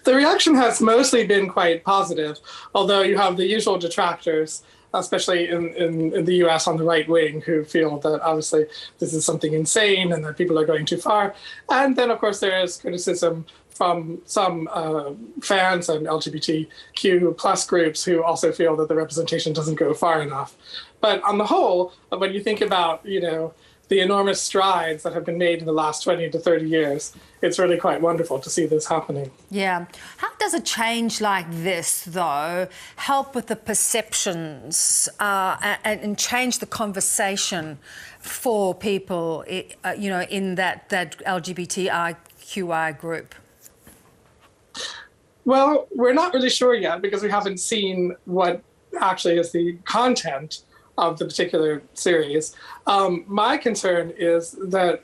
The reaction has mostly been quite positive, although you have the usual detractors, especially in the US on the right wing, who feel that obviously this is something insane and that people are going too far. And then, of course, there is criticism from some fans and LGBTQ plus groups who also feel that the representation doesn't go far enough. But on the whole, when you think about, the enormous strides that have been made in the last 20 to 30 years, it's really quite wonderful to see this happening. Yeah. How does a change like this, though, help with the perceptions and change the conversation for people, in that LGBTIQI group? Well, we're not really sure yet because we haven't seen what actually is the content of the particular series. My concern is that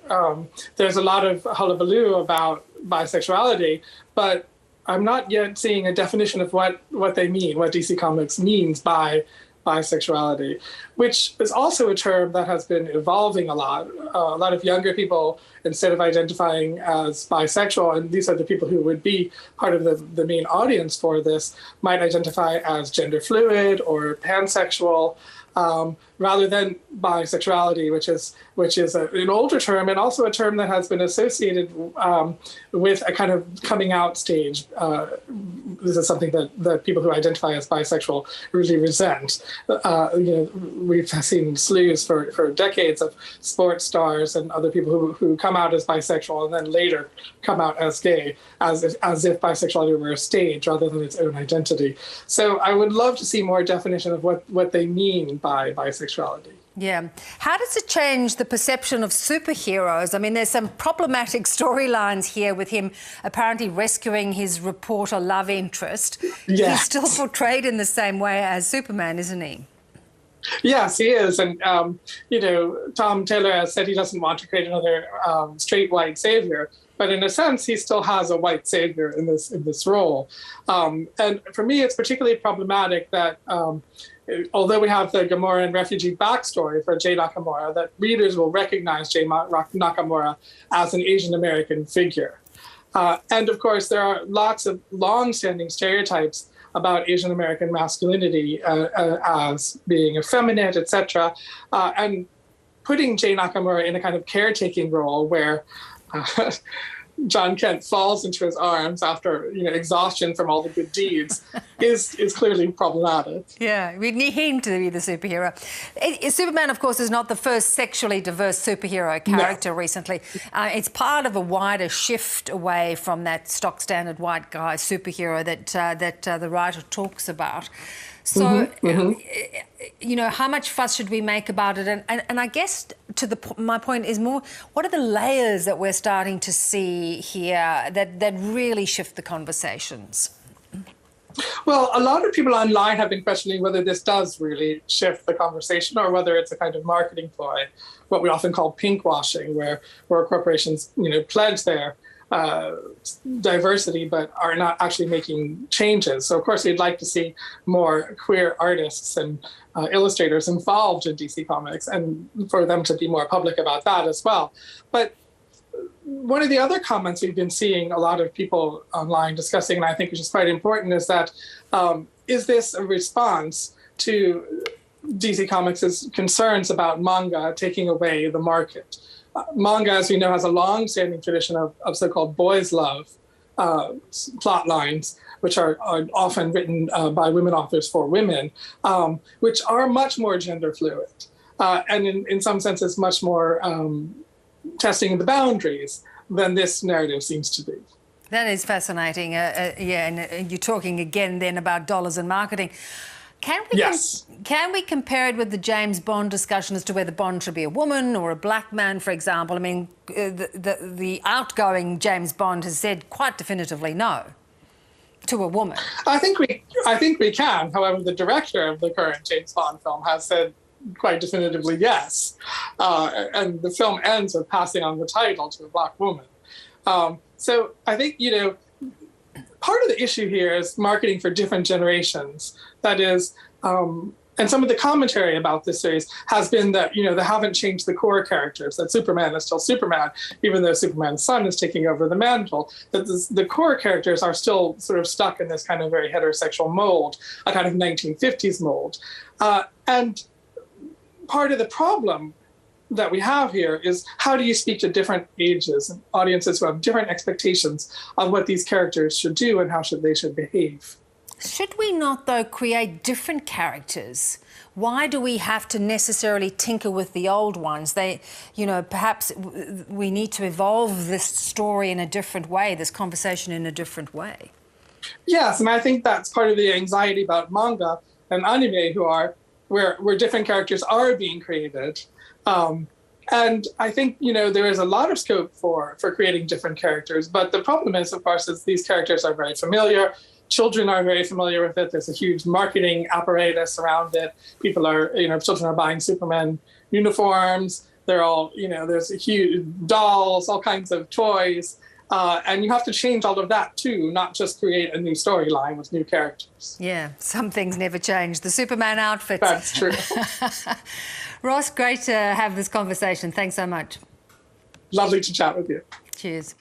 there's a lot of hullabaloo about bisexuality, but I'm not yet seeing a definition of what they mean, what DC Comics means by bisexuality, which is also a term that has been evolving a lot. A lot of younger people, instead of identifying as bisexual, and these are the people who would be part of the main audience for this, might identify as gender fluid or pansexual, rather than bisexuality, which is an older term and also a term that has been associated with a kind of coming out stage. This is something that people who identify as bisexual really resent. We've seen slews for decades of sports stars and other people who come out as bisexual and then later come out as gay, as if bisexuality were a stage rather than its own identity. So I would love to see more definition of what they mean by bisexuality. Yeah. How does it change the perception of superheroes? I mean, there's some problematic storylines here with him apparently rescuing his reporter love interest. Yes. He's still portrayed in the same way as Superman, isn't he? Yes, he is. And, Tom Taylor has said he doesn't want to create another straight white savior. But in a sense, he still has a white savior in this role. And for me, it's particularly problematic that although we have the Gamoran refugee backstory for Jay Nakamura, that readers will recognize Jay Nakamura as an Asian American figure. And of course, there are lots of long-standing stereotypes about Asian American masculinity as being effeminate, etc. And putting Jay Nakamura in a kind of caretaking role where Jon Kent falls into his arms after exhaustion from all the good deeds is clearly problematic. Yeah, we need him to be the superhero. Superman, of course, is not the first sexually diverse superhero character recently. It's part of a wider shift away from that stock standard white guy superhero that the writer talks about. So, how much fuss should we make about it? And I guess my point is more, what are the layers that we're starting to see here that really shift the conversations? Well, a lot of people online have been questioning whether this does really shift the conversation or whether it's a kind of marketing ploy, what we often call pinkwashing, where corporations, pledge their diversity, but are not actually making changes. So, of course, we'd like to see more queer artists and illustrators involved in DC Comics and for them to be more public about that as well. But one of the other comments we've been seeing a lot of people online discussing, and I think which is quite important, is that is this a response to DC Comics' concerns about manga taking away the market? Manga, as we know, has a long-standing tradition of so-called boys' love plot lines, which are often written by women authors for women, which are much more gender fluid, and in some senses much more testing the boundaries than this narrative seems to be. That is fascinating. And you're talking again then about dollars and marketing. Can we compare it with the James Bond discussion as to whether Bond should be a woman or a black man, for example? I mean, the outgoing James Bond has said quite definitively no to a woman. I think we can. However, the director of the current James Bond film has said quite definitively yes. And the film ends with passing on the title to a black woman. So I think, part of the issue here is marketing for different generations. That is, And some of the commentary about this series has been that, you know, they haven't changed the core characters, that Superman is still Superman, even though Superman's son is taking over the mantle, that the core characters are still sort of stuck in this kind of very heterosexual mold, a kind of 1950s mold. And part of the problem that we have here is, how do you speak to different ages and audiences who have different expectations of what these characters should do and how they should behave? Should we not, though, create different characters? Why do we have to necessarily tinker with the old ones? You know, perhaps we need to evolve this story in a different way, this conversation in a different way. Yes, and I think that's part of the anxiety about manga and anime, where different characters are being created. And I think, you know, there is a lot of scope for creating different characters. But the problem is, of course, is these characters are very familiar. Children are very familiar with it. There's a huge marketing apparatus around it. People are, you know, children are buying Superman uniforms. They're all, you know, there's a huge dolls, all kinds of toys. And you have to change all of that too, not just create a new storyline with new characters. Yeah, some things never change. The Superman outfits. That's true. Ross, great to have this conversation. Thanks so much. Lovely to chat with you. Cheers.